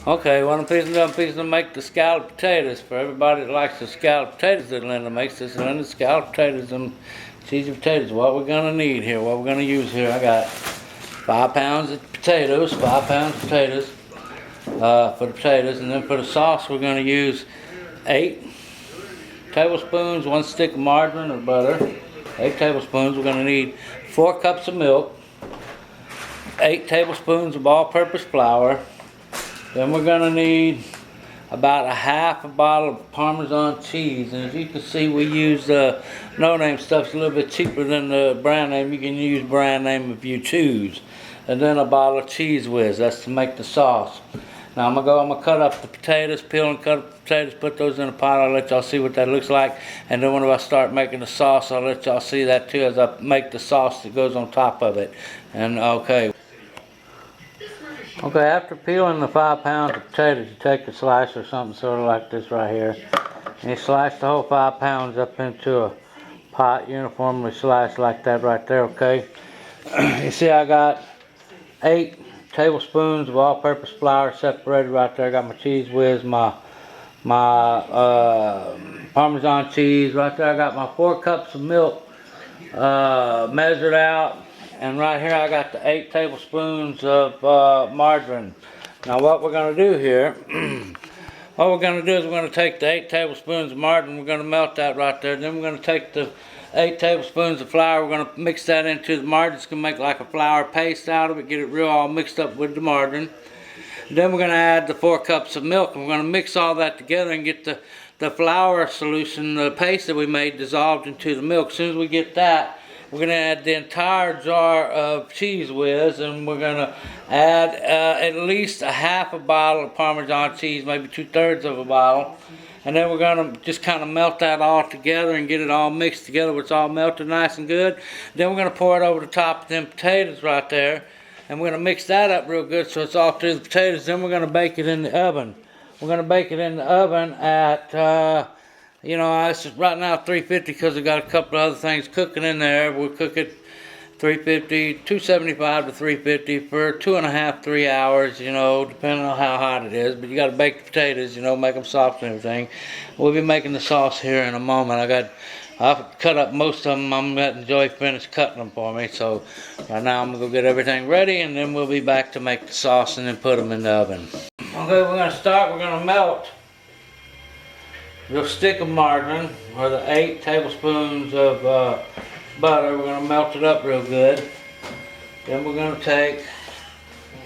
Okay, what I'm fixing to make the scalloped potatoes for everybody that likes the scalloped potatoes that Linda makes. This is Linda's scalloped potatoes and cheesy potatoes. What we're gonna need here, what we're gonna use here, I got 5 pounds of potatoes, 5 pounds of potatoes for the potatoes, and then for the sauce we're gonna use 8 tablespoons, 1 stick of margarine or butter, 8 tablespoons. We're gonna need 4 cups of milk, 8 tablespoons of all-purpose flour. Then we're gonna need about a half a bottle of Parmesan cheese. And as you can see, we use no-name stuff. It's a little bit cheaper than the brand name. You can use brand name if you choose. And then a bottle of Cheese Whiz. That's to make the sauce. Now I'm gonna cut up the potatoes, peel and cut up the potatoes, put those in a pot. I'll let y'all see what that looks like. And then when I start making the sauce, I'll let y'all see that too as I make the sauce that goes on top of it. And okay. Okay, after peeling the 5 pounds of potatoes, you take a slice or something sort of like this right here, and you slice the whole 5 pounds up into a pot, uniformly sliced like that right there, okay? You see I got 8 tablespoons of all-purpose flour separated right there. I got my Cheese Whiz, my Parmesan cheese right there. I got my 4 cups of milk measured out. And right here I got the 8 tablespoons of margarine. Now what we're going to do here, what we're going to do is we're going to take the 8 tablespoons of margarine, we're going to melt that right there. Then we're going to take the 8 tablespoons of flour, we're going to mix that into the margarine. It's going to make like a flour paste out of it, get it real all mixed up with the margarine. Then we're going to add the 4 cups of milk, and we're going to mix all that together and get the flour solution, the paste that we made, dissolved into the milk. As soon as we get that, we're going to add the entire jar of Cheese Whiz, and we're going to add at least a half a bottle of Parmesan cheese, maybe 2/3 of a bottle. And then we're going to just kind of melt that all together and get it all mixed together where it's all melted nice and good. Then we're going to pour it over the top of them potatoes right there. And we're going to mix that up real good so it's all through the potatoes. Then we're going to bake it in the oven. We're going to bake it in the oven at... you know, it's right now 350 because I've got a couple of other things cooking in there. We'll cook it 350, 275 to 350 for 2.5, 3 hours, you know, depending on how hot it is. But you got to bake the potatoes, you know, make them soft and everything. We'll be making the sauce here in a moment. I've cut up most of them. I'm letting Joy finish cutting them for me. So right now I'm going to go get everything ready, and then we'll be back to make the sauce and then put them in the oven. Okay, we're going to start. We're going to melt your stick of margarine, or the 8 tablespoons of butter. We're going to melt it up real good. Then we're going to take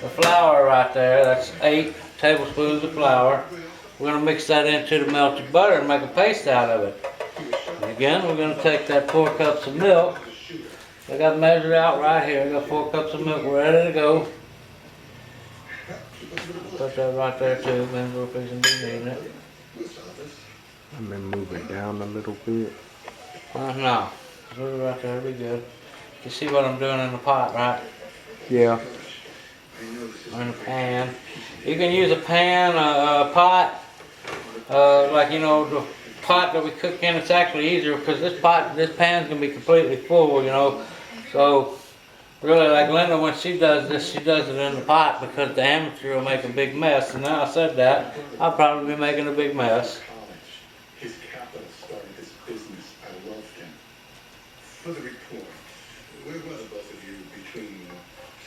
the flour right there. That's 8 tablespoons of flour. We're going to mix that into the melted butter and make a paste out of it. And again, we're going to take that 4 cups of milk. I got it measured out right here. I got 4 cups of milk. We're ready to go. Put that right there too. Then we're fixing to be needing it. And then move it down a little bit. No. Put it right there, it'll be good. You see what I'm doing in the pot, right? Yeah. Or in a pan. You can use a pan, a pot, like, you know, the pot that we cook in. It's actually easier because this pan's gonna be completely full, you know. So really, like Linda, when she does this, she does it in the pot because the amateur will make a big mess. And now I said that, I'll probably be making a big mess. His capital started his business. I loved him. For the report, where were the both of you between,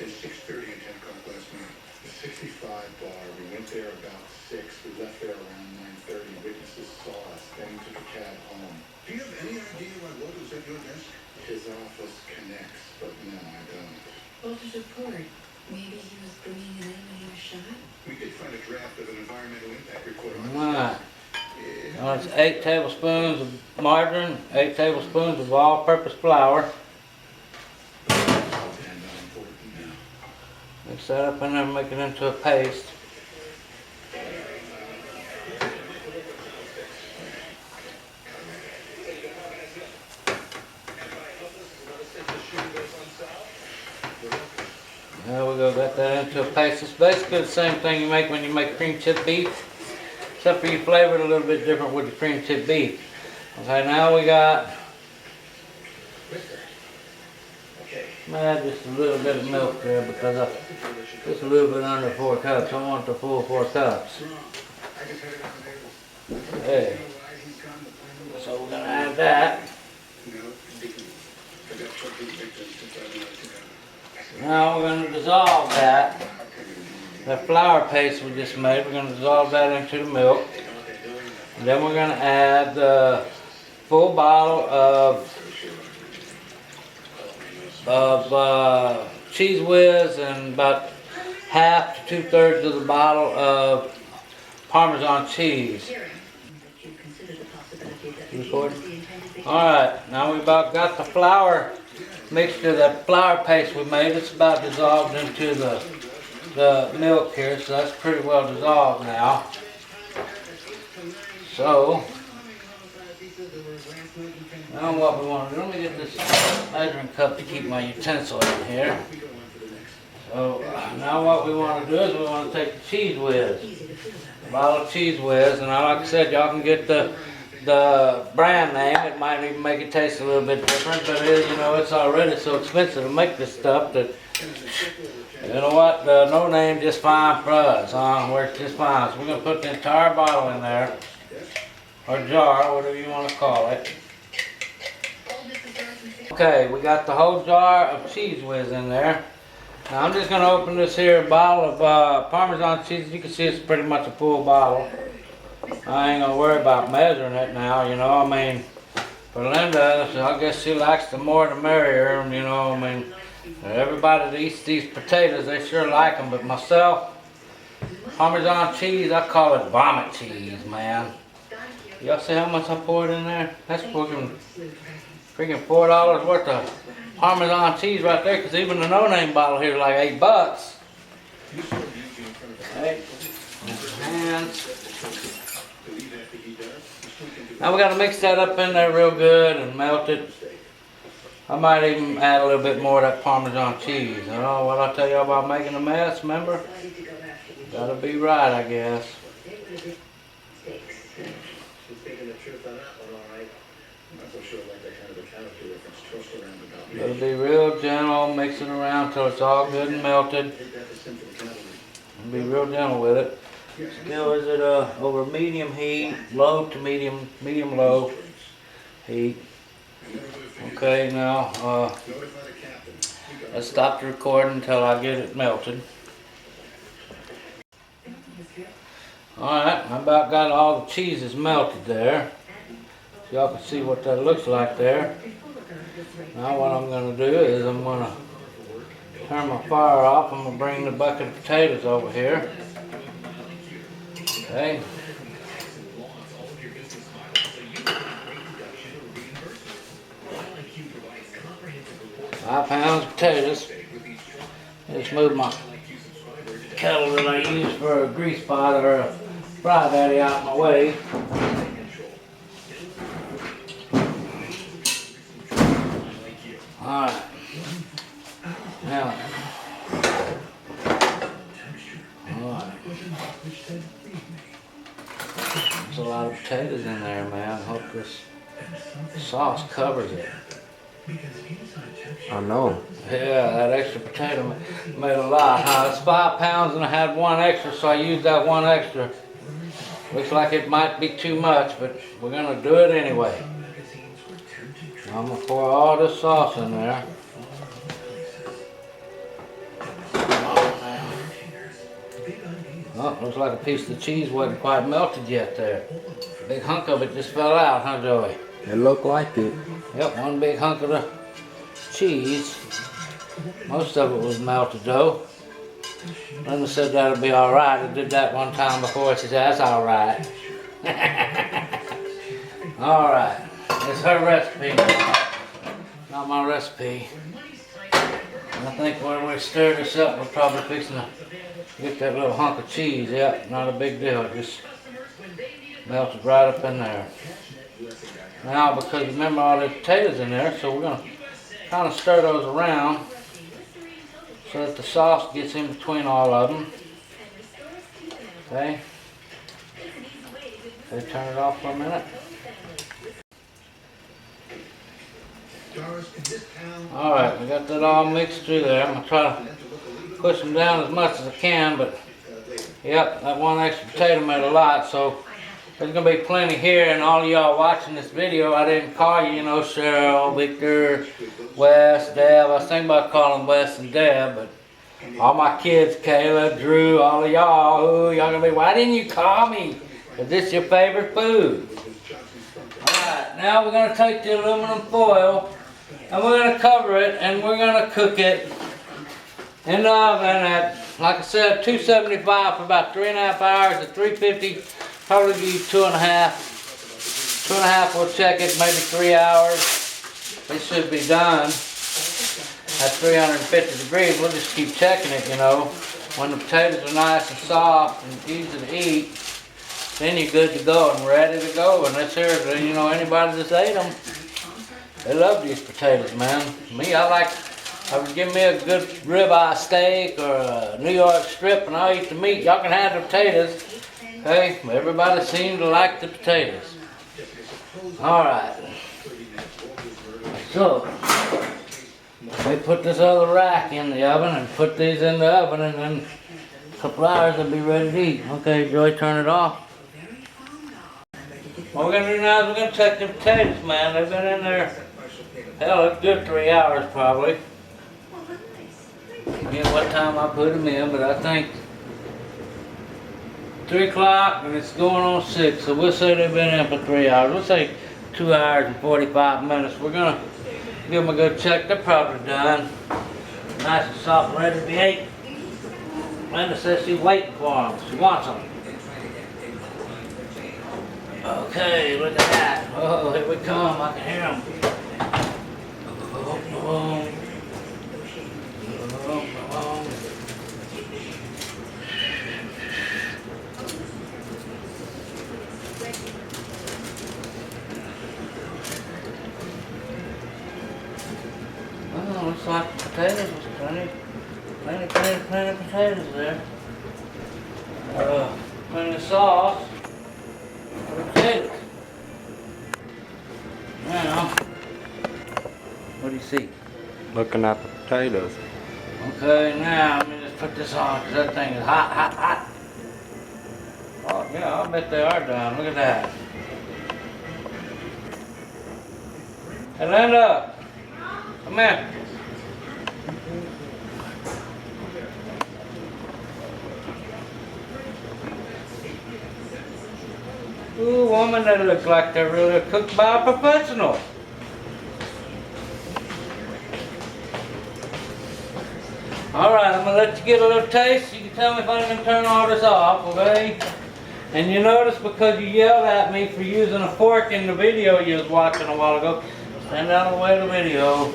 say, 6:30 and 10 o'clock last night? The 65 bar, we went there about 6. We left there around 9:30. Witnesses saw us. Then we took a cab home. Do you have any idea why Walter was at your desk? His office connects, but no, I don't. Walter's report. Maybe he was bringing it in when he was shot? We did find a draft of an environmental impact report on Alright. Well, it's 8 tablespoons of margarine, 8 tablespoons of all-purpose flour. Mix that up in there and make it into a paste. There we go, got that into a paste. It's basically the same thing you make when you make cream chip beef. Except for you flavor it a little bit different with the cream chip beef. Okay, now we got Add just a little bit of milk there because just a little bit under 4 cups. I want the full 4 cups. Okay. So we're gonna add that. Now we're gonna dissolve that. The flour paste we just made, we're gonna dissolve that into the milk. And then we're gonna add the full bottle of Cheese Whiz and about half to 2/3 of the bottle of Parmesan cheese. Alright, now we about got the flour mixture, that flour paste we made. It's about dissolved into the milk here, so that's pretty well dissolved now. So, now what we want to do, let me get this measuring cup to keep my utensil in here. So, now what we want to do is we want to take the Cheese Whiz, a bottle of Cheese Whiz, and like I said, y'all can get the brand name. It might even make it taste a little bit different, but you know, it's already so expensive to make this stuff that, you know what, the no name just fine for us, works just fine. So we're going to put the entire bottle in there, or jar, whatever you want to call it. Okay, we got the whole jar of Cheese Whiz in there. Now I'm just going to open this here bottle of Parmesan cheese. You can see it's pretty much a full bottle. I ain't gonna worry about measuring it now, you know. I mean, for Linda, I guess she likes the more the merrier, you know. I mean, everybody that eats these potatoes, they sure like them, but myself, Parmesan cheese, I call it vomit cheese, man. Y'all see how much I poured in there? That's freaking $4 worth of Parmesan cheese right there, because even the no-name bottle here is like $8. Okay. And now we got to mix that up in there real good and melt it. I might even add a little bit more of that Parmesan cheese. You know what I tell you about making a mess, remember? Gotta be right, I guess. Gotta be real gentle, mix it around till it's all good and melted. And be real gentle with it. Still is it over medium heat, low to medium low heat. Okay, now let's stop the recording until I get it melted. Alright, I about got all the cheeses melted there. So y'all can see what that looks like there. Now what I'm going to do is I'm going to turn my fire off. I'm going to bring the bucket of potatoes over here. Okay. 5 pounds of potatoes. Just move my kettle that I use for a grease pot or a fry batty out of my way. Alright. Now. Alright. There's a lot of potatoes in there, man. I hope this sauce covers it. I know. Yeah, that extra potato made a lot. It's 5 pounds and I had 1 extra, so I used that 1 extra. Looks like it might be too much, but we're gonna do it anyway. I'm gonna pour all this sauce in there. Oh, looks like a piece of the cheese wasn't quite melted yet there. Big hunk of it just fell out, huh, Joey? It looked like it. Yep, 1 big hunk of the cheese. Most of it was melted though. Linda said that'll be alright. I did that one time before. She said, that's alright. Alright. It's her recipe, not my recipe. And I think when we stir this up, we're probably fixing to get that little hunk of cheese. Yep, not a big deal. Just melted right up in there. Now, because remember all the potatoes in there, so we're going to kind of stir those around so that the sauce gets in between all of them. Okay. Okay, turn it off for a minute. Alright, we got that all mixed through there. I'm gonna try to push them down as much as I can, but yep, that one extra potato made a lot, so there's gonna be plenty here. And all of y'all watching this video, I didn't call you, you know, Cheryl, Victor, Wes, Deb. I was thinking about calling Wes and Deb, but all my kids, Kayla, Drew, all of y'all, y'all gonna be, why didn't you call me? Is this your favorite food? Alright, now we're gonna take the aluminum foil and we're gonna cover it and we're gonna cook it in the oven at, like I said, 275 for about 3.5 hours. At 350, probably be 2.5. 2.5, we'll check it, maybe 3 hours. It should be done at 350 degrees. We'll just keep checking it, you know. When the potatoes are nice and soft and easy to eat, then you're good to go and ready to go. And that's here, you know, anybody that's ate them, they love these potatoes, man. Me, I would give me a good ribeye steak or a New York strip and I'll eat the meat. Y'all can have the potatoes. Okay, everybody seems to like the potatoes. Alright. So, we put this other rack in the oven and put these in the oven, and then a couple hours they'll be ready to eat. Okay, Joy, turn it off. What we're gonna do now is we're gonna check the potatoes, man. They've been in there, hell, it's good 3 hours probably. Forget what time I put them in, but I think 3 o'clock and it's going on 6, so we'll say they've been in for 3 hours. We'll say 2 hours and 45 minutes. We're gonna give them a good check. They're probably done. Nice and soft, ready to be ate. Linda says she's waiting for them. She wants them. Okay, look at that. Oh, here we come. I can hear them. Oh, looks like potatoes. There's plenty of potatoes there. Plenty of sauce. Potatoes. Now, what do you see? Looking at the potatoes. Okay, now let me just put this on because that thing is hot, hot, hot. Oh yeah, I'll bet they are done. Look at that. Hey, Linda, come here. Ooh, woman, that looks like they're really cooked by a professional. Alright, I'm gonna let you get a little taste. You can tell me if I can turn all this off, okay? And you notice because you yelled at me for using a fork in the video you was watching a while ago. Stand out of the way of the video.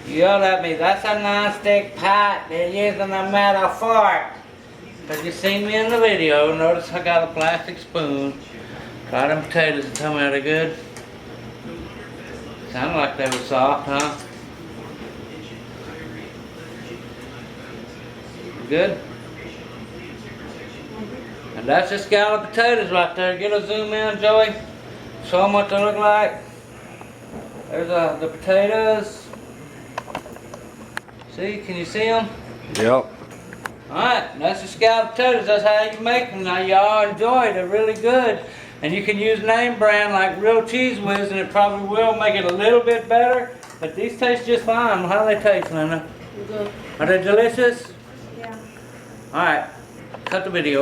You yelled at me, that's a non-stick pot, they're using a metal fork. But you seen me in the video, notice I got a plastic spoon. Try them potatoes and tell me are they good? Sounded like they were soft, huh? Good? And that's just scallop potatoes right there. Get a zoom in, Joey. Show them what they look like. There's the potatoes. See, can you see them? Yep. Alright, that's the scallop potatoes. That's how you make them. Now y'all enjoy. They're really good. And you can use name brand like Real Cheese Whiz and it probably will make it a little bit better. But these taste just fine. How do they taste, Linda? Good. Are they delicious? Yeah. Alright, cut the video.